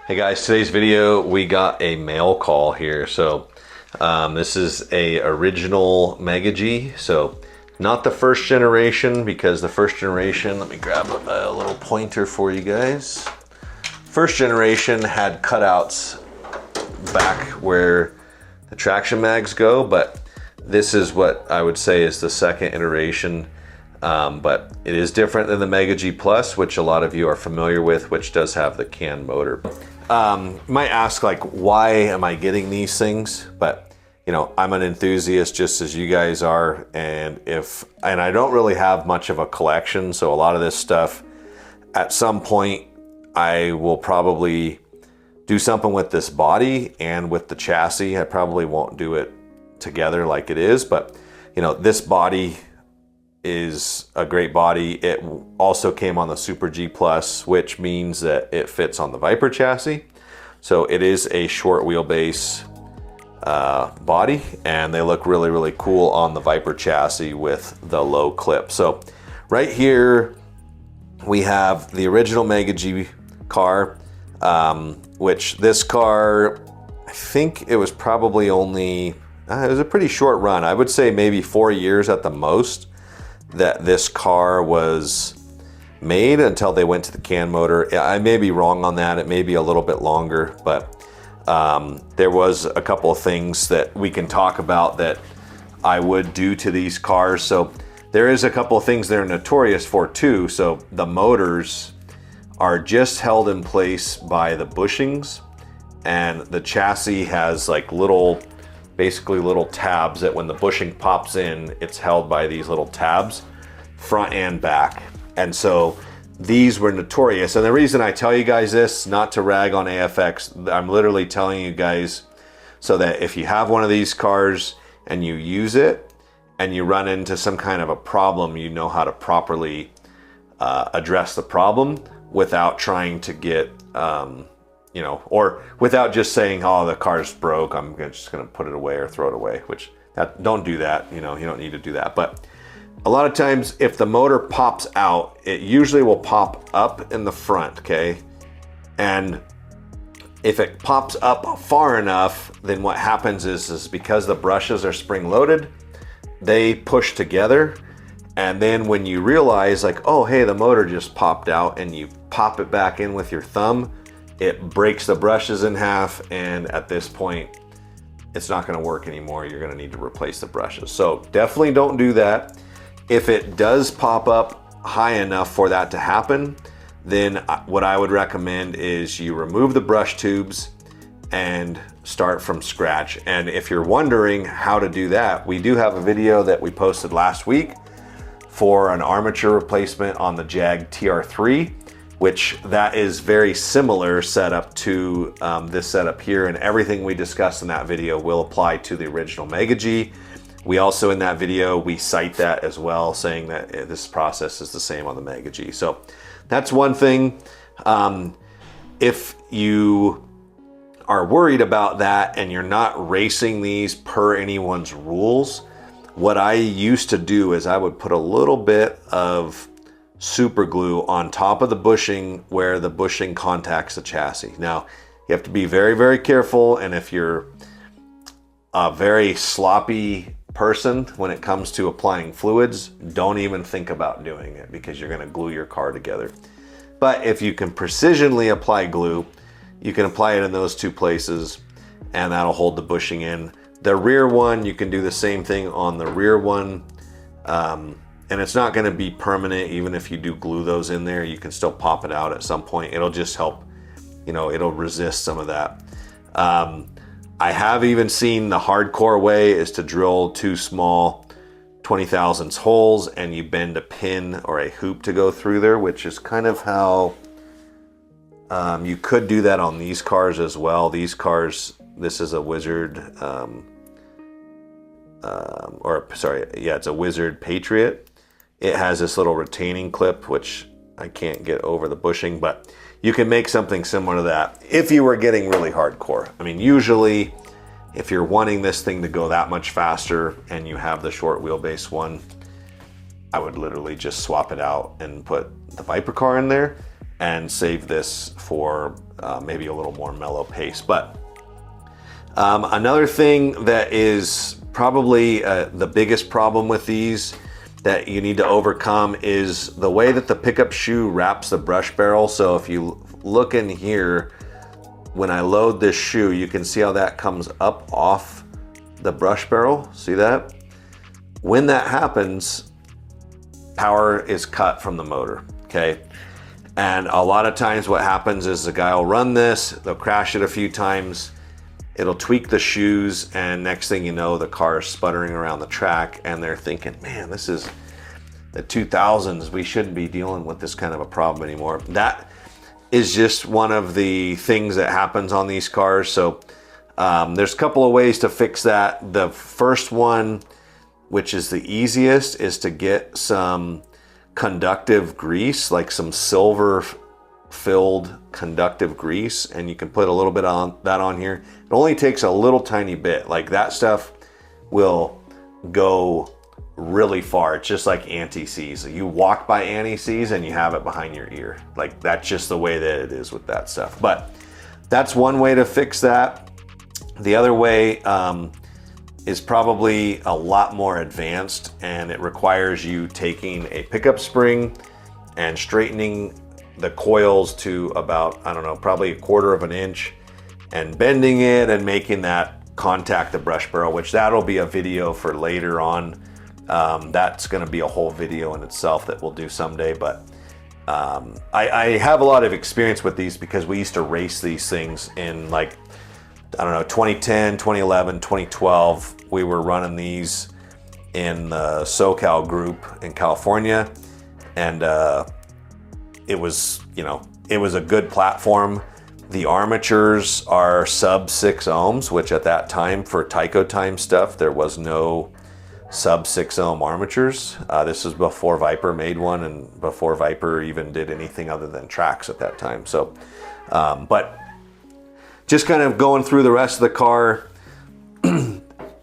Hey guys, today's video we got a mail call here. So this is a original Mega G. So not the first generation, because the first generation, let me grab a little pointer for you guys. First generation had cutouts back where the traction mags go, but this is what I would say is the second iteration. But it is different than the Mega G Plus, which a lot of you are familiar with, which does have the CAN motor. You might ask, like, why am I getting these things? But you know, I'm an enthusiast just as you guys are, and I don't really have much of a collection, so a lot of this stuff at some point I will probably do something with this body and with the chassis. I probably won't do it together like it is, but you know, this body is a great body. It also came on the Super G Plus, which means that it fits on the Viper chassis. So it is a short wheelbase body, and they look really, really cool on the Viper chassis with the low clip. So right here we have the original Mega G car, which this car, I think it was probably only, it was a pretty short run. I would say maybe 4 years at the most that this car was made until they went to the CAN motor. I may be wrong on that. It may be a little bit longer, but there was a couple of things that we can talk about that I would do to these cars. So there is a couple of things they're notorious for too. So the motors are just held in place by the bushings, and the chassis has like basically little tabs that when the bushing pops in, it's held by these little tabs, front and back. And so these were notorious. And the reason I tell you guys this, not to rag on AFX, I'm literally telling you guys so that if you have one of these cars and you use it and you run into some kind of a problem, you know how to properly address the problem without trying to get, you know, or without just saying, oh, the car's broke, I'm just gonna put it away or throw it away, which don't do that, you know, you don't need to do that. But a lot of times if the motor pops out, it usually will pop up in the front, okay? And if it pops up far enough, then what happens is because the brushes are spring loaded, they push together. And then when you realize like, oh, hey, the motor just popped out, and you pop it back in with your thumb, it breaks the brushes in half, and at this point it's not going to work anymore. You're going to need to replace the brushes. So definitely don't do that. If it does pop up high enough for that to happen, then what I would recommend is you remove the brush tubes and start from scratch. And if you're wondering how to do that, we do have a video that we posted last week for an armature replacement on the Jag TR3, which that is very similar setup to this setup here, and everything we discussed in that video will apply to the original Mega G. We also, in that video, we cite that as well, saying that this process is the same on the Mega G. So that's one thing. If you are worried about that and you're not racing these per anyone's rules, what I used to do is I would put a little bit of super glue on top of the bushing where the bushing contacts the chassis. Now, you have to be very, very careful, and if you're a very sloppy person when it comes to applying fluids, don't even think about doing it, because you're going to glue your car together. But if you can precisionally apply glue, you can apply it in those two places, and that'll hold the bushing in. The rear one, you can do the same thing on the rear one, and it's not going to be permanent. Even if you do glue those in there, you can still pop it out at some point. It'll just help, you know, it'll resist some of that. I have even seen the hardcore way is to drill two small 20 thousandths holes, and you bend a pin or a hoop to go through there, which is kind of how you could do that on these cars as well. These cars, this is a Wizard, it's a Wizard Patriot. It has this little retaining clip, which I can't get over the bushing, but you can make something similar to that if you were getting really hardcore. I mean, usually if you're wanting this thing to go that much faster and you have the short wheelbase one, I would literally just swap it out and put the Viper car in there. and save this for maybe a little more mellow pace. But another thing that is probably the biggest problem with these that you need to overcome is the way that the pickup shoe wraps the brush barrel. So if you look in here, when I load this shoe, you can see how that comes up off the brush barrel. See that? When that happens, power is cut from the motor, okay? And a lot of times what happens is the guy will run this, they'll crash it a few times, it'll tweak the shoes, and next thing you know, the car is sputtering around the track, and they're thinking, man, this is the 2000s, we shouldn't be dealing with this kind of a problem anymore. That is just one of the things that happens on these cars. So there's a couple of ways to fix that. The first one, which is the easiest, is to get some conductive grease, like some silver filled conductive grease, and you can put a little bit on that on here. It only takes a little tiny bit. Like that stuff will go really far. It's just like anti-seize. You walk by anti-seize and you have it behind your ear. Like that's just the way that it is with that stuff. But that's one way to fix that. The other way is probably a lot more advanced, and it requires you taking a pickup spring and straightening the coils to about, I don't know, probably 1/4 of an inch, and bending it and making that contact the brush barrel, which that'll be a video for later on. That's going to be a whole video in itself that we'll do someday. But I have a lot of experience with these because we used to race these things in, like, I don't know, 2010, 2011, 2012. We were running these in the SoCal group in California, and it was, you know, it was a good platform. The armatures are sub 6 ohms, which at that time for Tyco time stuff, there was no sub 6 ohm armatures. This was before Viper made one, and before Viper even did anything other than tracks at that time. So, but just kind of going through the rest of the car,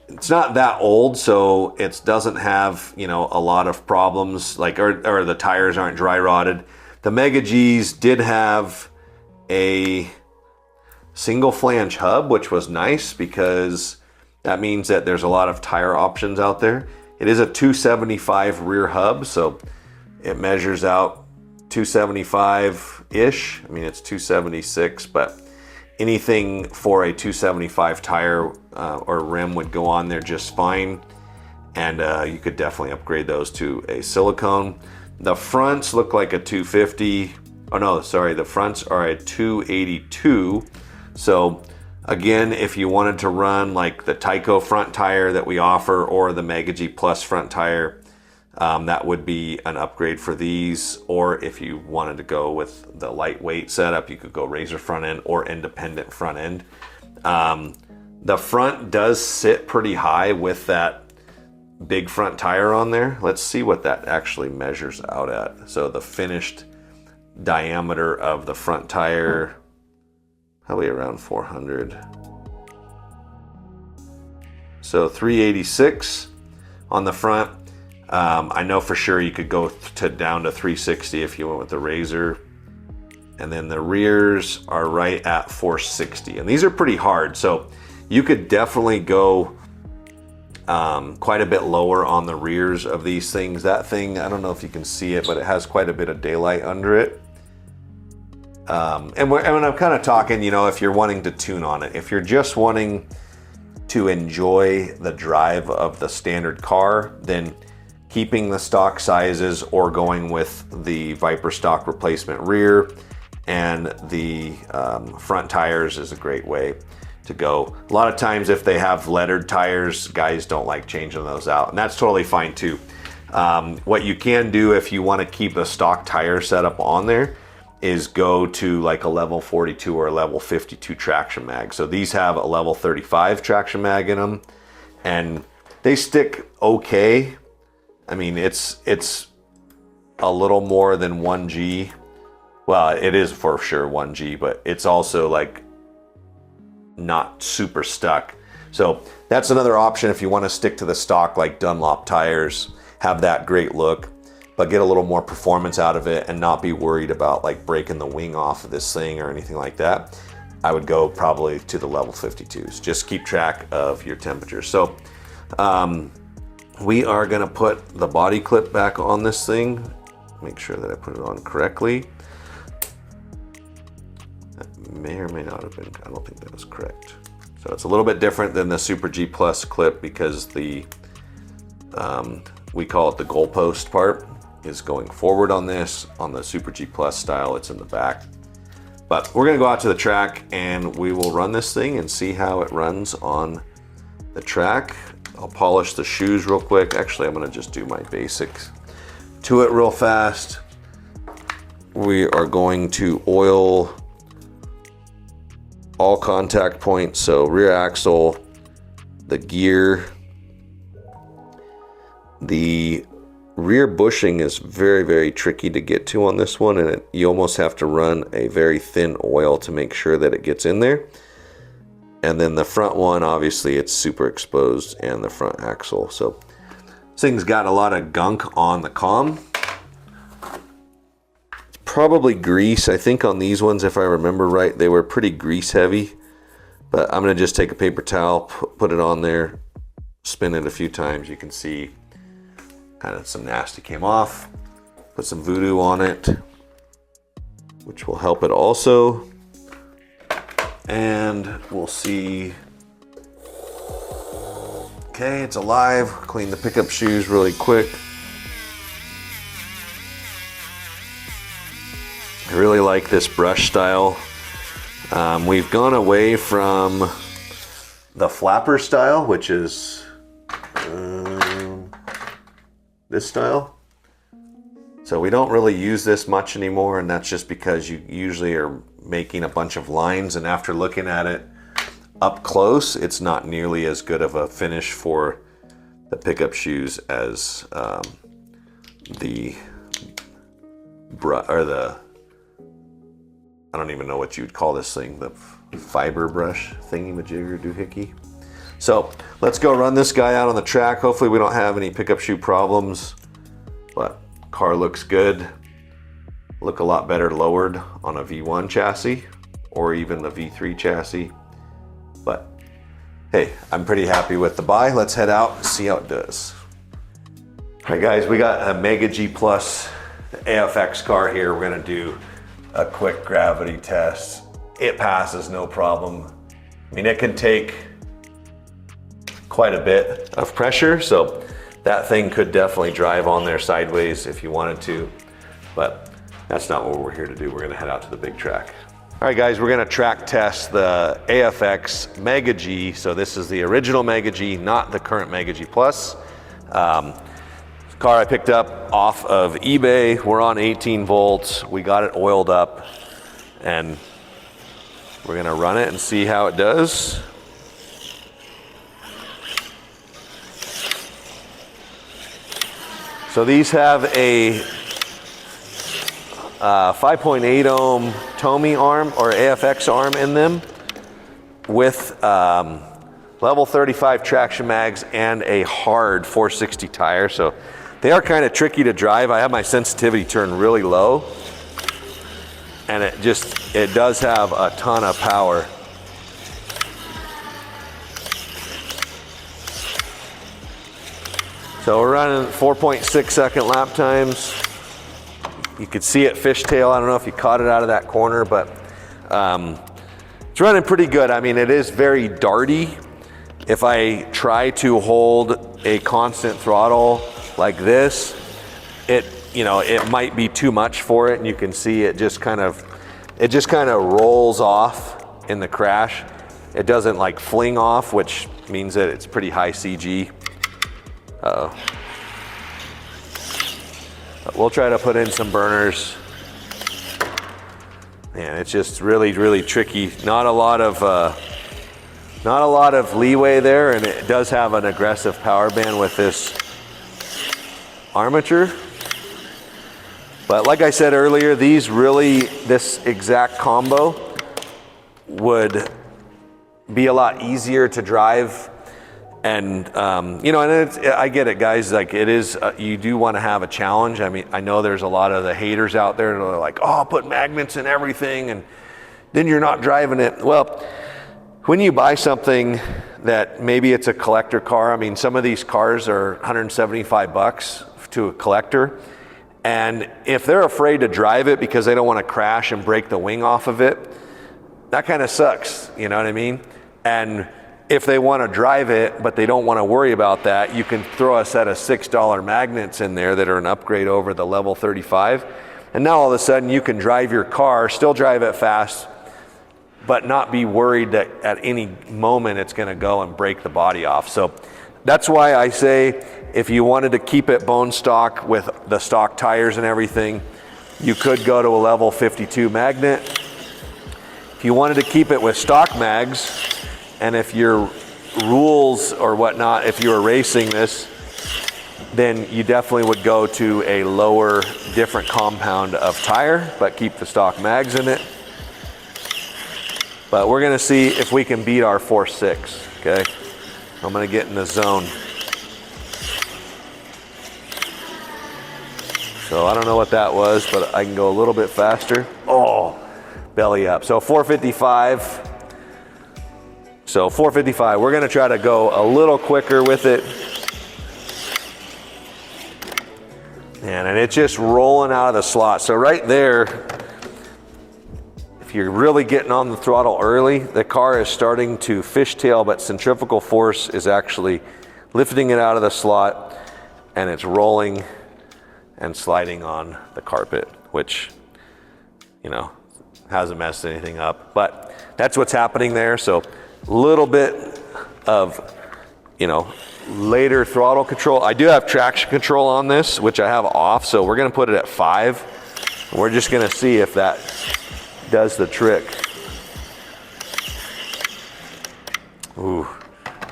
it's not that old, so it doesn't have, you know, a lot of problems, like, or the tires aren't dry rotted. The Mega Gs did have a single flange hub, which was nice because that means that there's a lot of tire options out there. It is a 275 rear hub, so it measures out 275-ish. I mean, it's 276, but anything for a 275 tire or rim would go on there just fine. And you could definitely upgrade those to a silicone. The fronts look like a 250. Oh no, sorry, the fronts are a 282. So again, if you wanted to run like the Tyco front tire that we offer, or the Mega G Plus front tire, that would be an upgrade for these. Or if you wanted to go with the lightweight setup, you could go Razor front end or independent front end. The front does sit pretty high with that big front tire on there. Let's see what that actually measures out at. So the finished diameter of the front tire, probably around 400. So 386 on the front. I know for sure you could go down to 360 if you went with the Razor. And then the rears are right at 460. And these are pretty hard, so you could definitely go quite a bit lower on the rears of these things. That thing, I don't know if you can see it, but it has quite a bit of daylight under it. And when I'm kind of talking, you know, if you're wanting to tune on it, if you're just wanting to enjoy the drive of the standard car, then keeping the stock sizes or going with the Viper stock replacement rear and the front tires is a great way to go. A lot of times if they have lettered tires, guys don't like changing those out, and that's totally fine too. What you can do if you want to keep the stock tire setup on there is go to like a level 42 or a level 52 traction mag. So these have a level 35 traction mag in them, and they stick okay. I mean, it's a little more than 1G. Well, it is for sure 1G, but it's also like not super stuck. So that's another option if you want to stick to the stock like Dunlop tires, have that great look. but get a little more performance out of it and not be worried about like breaking the wing off of this thing or anything like that, I would go probably to the level 52s. Just keep track of your temperature. So we are gonna put the body clip back on this thing. Make sure that I put it on correctly. That may or may not have been, I don't think that was correct. So it's a little bit different than the Super G Plus clip because the, we call it the goalpost part, is going forward on this. On the Super G Plus style, it's in the back. But we're gonna go out to the track and we will run this thing and see how it runs on the track. I'll polish the shoes real quick. Actually, I'm gonna just do my basics to it real fast. We are going to oil all contact points, so rear axle, the gear. The rear bushing is very, very tricky to get to on this one, and you almost have to run a very thin oil to make sure that it gets in there. And then the front one, obviously it's super exposed, and the front axle. So this thing's got a lot of gunk on the comm. Probably grease. I think on these ones, if I remember right, they were pretty grease heavy. But I'm gonna just take a paper towel, put it on there, spin it a few times. You can see kind of some nasty came off. Put some voodoo on it, which will help it also. And we'll see. Okay, it's alive. Clean the pickup shoes really quick. I really like this brush style. We've gone away from the flapper style, which is this style. So we don't really use this much anymore, and that's just because you usually are making a bunch of lines, and after looking at it up close, it's not nearly as good of a finish for the pickup shoes as the I don't even know what you'd call this thing, the fiber brush thingy-majigger doohickey. So let's go run this guy out on the track. Hopefully we don't have any pickup shoe problems, but car looks good. Look a lot better lowered on a V1 chassis or even the V3 chassis. But hey, I'm pretty happy with the buy. Let's head out and see how it does. All right guys, we got a Mega G Plus AFX car here. We're gonna do a quick gravity test. It passes no problem. I mean, it can take quite a bit of pressure, so that thing could definitely drive on there sideways if you wanted to, but that's not what we're here to do. We're gonna head out to the big track. All right guys, we're gonna track test the AFX Mega G. So this is the original Mega G, not the current Mega G Plus. Car I picked up off of eBay. We're on 18 volts. We got it oiled up, and we're gonna run it and see how it does. So these have a 5.8 ohm Tomy arm or AFX arm in them with level 35 traction mags and a hard 460 tire. So they are kind of tricky to drive. I have my sensitivity turned really low, and it does have a ton of power. So we're running 4.6 second lap times. You could see it fishtail. I don't know if you caught it out of that corner, but it's running pretty good. I mean, it is very darty. If I try to hold a constant throttle like this, it might be too much for it, and you can see it just kind of rolls off in the crash. It doesn't like fling off, which means that it's pretty high CG. Uh-oh. We'll try to put in some burners. Man, it's just really, really tricky. Not a lot of leeway there, and it does have an aggressive power band with this armature. But like I said earlier, this exact combo would be a lot easier to drive And you know, and I get it, guys. Like it is, you do want to have a challenge. I mean, I know there's a lot of the haters out there that are like, "Oh, put magnets in everything, and then you're not driving it." Well, when you buy something that maybe it's a collector car. I mean, some of these cars are $175 to a collector, and if they're afraid to drive it because they don't want to crash and break the wing off of it, that kind of sucks. You know what I mean? And if they want to drive it, but they don't want to worry about that, you can throw a set of $6 magnets in there that are an upgrade over the level 35. And now all of a sudden you can drive your car, still drive it fast, but not be worried that at any moment it's going to go and break the body off. So that's why I say if you wanted to keep it bone stock with the stock tires and everything, you could go to a level 52 magnet. If you wanted to keep it with stock mags, and if your rules or whatnot, if you were racing this, then you definitely would go to a lower, different compound of tire, but keep the stock mags in it. But we're gonna see if we can beat our 4.6, okay? I'm gonna get in the zone. So I don't know what that was, but I can go a little bit faster. Oh, belly up. So 455. So 455, we're gonna try to go a little quicker with it. And it's just rolling out of the slot. So right there, if you're really getting on the throttle early, the car is starting to fishtail, but centrifugal force is actually lifting it out of the slot, and it's rolling and sliding on the carpet, which, you know, hasn't messed anything up. But that's what's happening there. So a little bit of, you know, later throttle control. I do have traction control on this, which I have off, so we're gonna put it at 5. We're just gonna see if that does the trick. Ooh,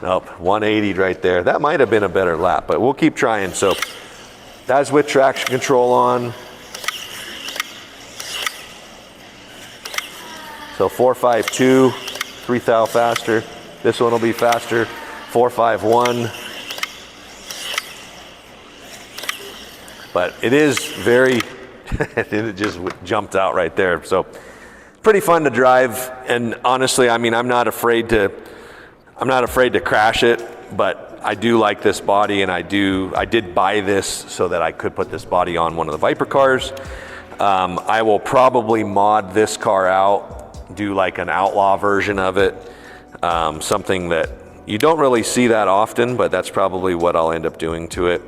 nope, 180 right there. That might have been a better lap, but we'll keep trying. So that's with traction control on. So 452, 3 thou faster. This one will be faster. 451. But it is very, it just jumped out right there. So pretty fun to drive. And honestly, I mean, I'm not afraid to crash it, but I do like this body, and I did buy this so that I could put this body on one of the Viper cars. I will probably mod this car out, do like an outlaw version of it. Something that you don't really see that often, but that's probably what I'll end up doing to it.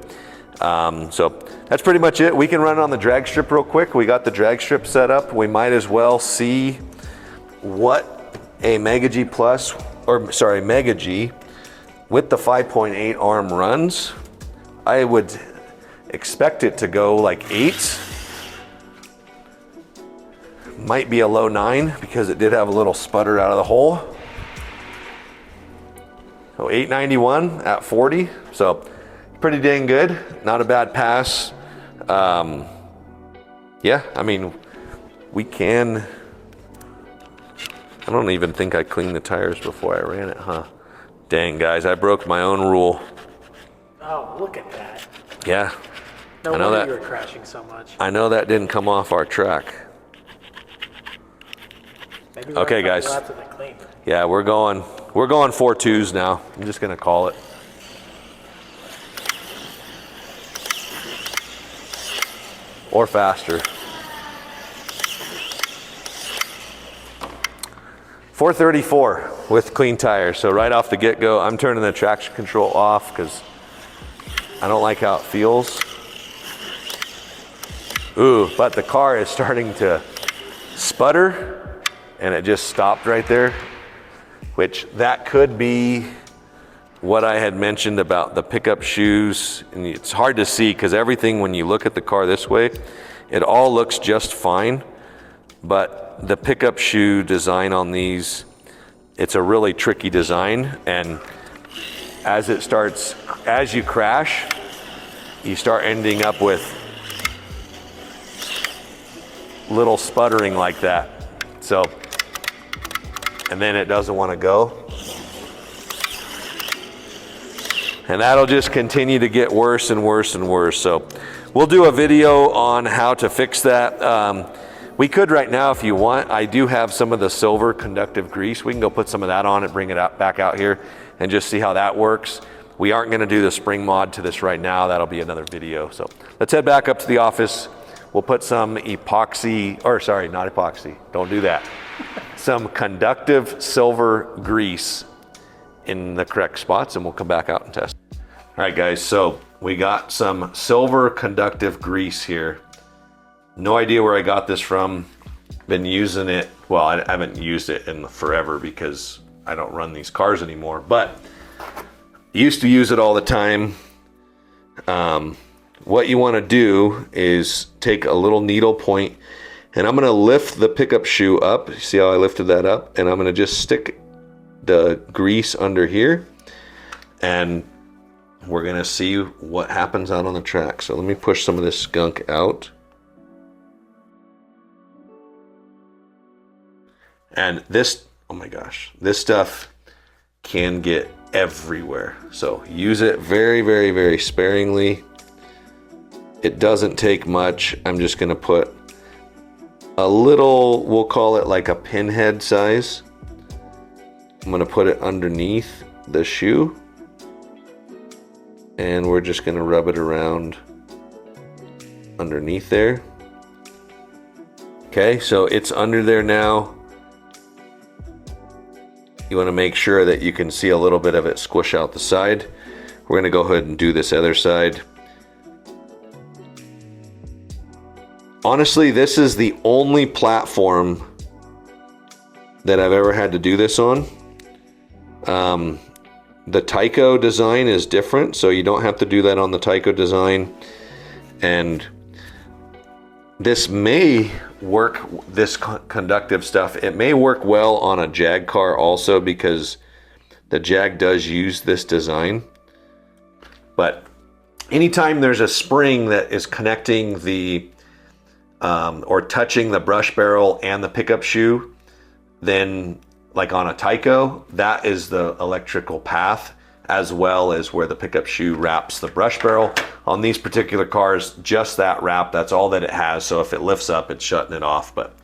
So that's pretty much it. We can run on the drag strip real quick. We got the drag strip set up. We might as well see what a Mega G Plus, or sorry, Mega G with the 5.8 arm runs. I would expect it to go like 8. Might be a low 9 because it did have a little sputter out of the hole. So 891 at 40. So pretty dang good. Not a bad pass. Yeah, I mean, we can. I don't even think I cleaned the tires before I ran it, huh? Dang, guys, I broke my own rule. Oh, look at that. Yeah. No wonder you were crashing so much. I know that didn't come off our track. Maybe okay, guys. Yeah, we're going 4.2s now. I'm just gonna call it. Or faster. 434 with clean tires. So right off the get-go, I'm turning the traction control off because I don't like how it feels. Ooh, but the car is starting to sputter, and it just stopped right there, which that could be what I had mentioned about the pickup shoes. And it's hard to see because everything, when you look at the car this way, it all looks just fine. But the pickup shoe design on these, it's a really tricky design. And as you crash, you start ending up with little sputtering like that. So, and then it doesn't want to go. And that'll just continue to get worse and worse and worse. So we'll do a video on how to fix that. We could right now if you want. I do have some of the silver conductive grease. We can go put some of that on and bring it back out here and just see how that works. We aren't gonna do the spring mod to this right now. That'll be another video. So let's head back up to the office. We'll put some epoxy, or sorry, not epoxy, don't do that. Some conductive silver grease in the correct spots, and we'll come back out and test. All right guys, so we got some silver conductive grease here. No idea where I got this from. Been using it, well, I haven't used it in forever because I don't run these cars anymore, but used to use it all the time. What you want to do is take a little needle point, and I'm going to lift the pickup shoe up. See how I lifted that up? And I'm going to just stick the grease under here, and we're going to see what happens out on the track. So let me push some of this skunk out. And this, oh my gosh, this stuff can get everywhere. So use it very, very, very sparingly. It doesn't take much. I'm just gonna put a little, we'll call it like a pinhead size. I'm gonna put it underneath the shoe, and we're just gonna rub it around underneath there. Okay, so it's under there now. You want to make sure that you can see a little bit of it squish out the side. We're going to go ahead and do this other side. Honestly, this is the only platform that I've ever had to do this on. The Tyco design is different, so you don't have to do that on the Tyco design. And this may work, this conductive stuff, it may work well on a Jag car also, because the Jag does use this design. But anytime there's a spring that is connecting the or touching the brush barrel and the pickup shoe, then like on a Tyco, that is the electrical path, as well as where the pickup shoe wraps the brush barrel. On these particular cars, just that wrap, that's all that it has. So if it lifts up, it's shutting it off. But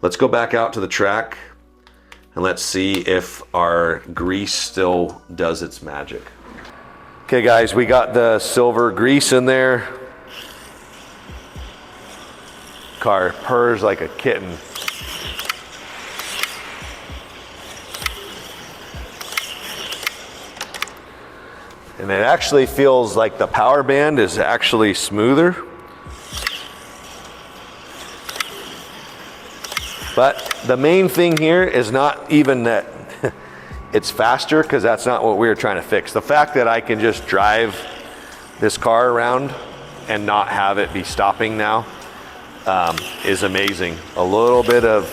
let's go back out to the track and let's see if our grease still does its magic. Okay guys, we got the silver grease in there. Car purrs like a kitten. And it actually feels like the power band is actually smoother. But the main thing here is not even that it's faster, because that's not what we were trying to fix. The fact that I can just drive this car around and not have it be stopping now is amazing. A little bit of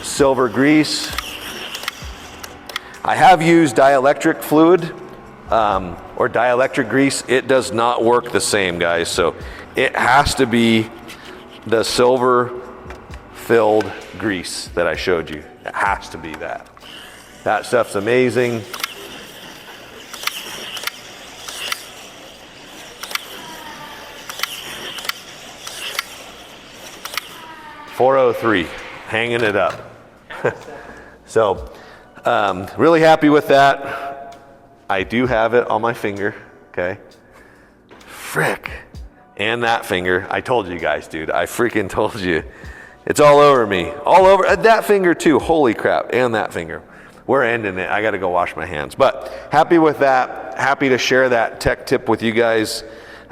silver grease. I have used dielectric fluid or dielectric grease. It does not work the same, guys. So it has to be the silver filled grease that I showed you. It has to be that. That stuff's amazing. .403, hanging it up. So really happy with that. I do have it on my finger, okay? Frick. And that finger. I told you guys, dude. I freaking told you. It's all over me. All over. That finger too. Holy crap. And that finger. We're ending it. I got to go wash my hands. But happy with that. Happy to share that tech tip with you guys.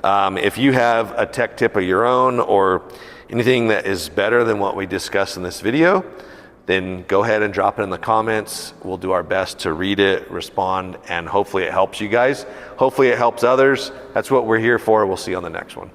If you have a tech tip of your own or anything that is better than what we discussed in this video, then go ahead and drop it in the comments. We'll do our best to read it, respond, and hopefully it helps you guys. Hopefully it helps others. That's what we're here for. We'll see you on the next one.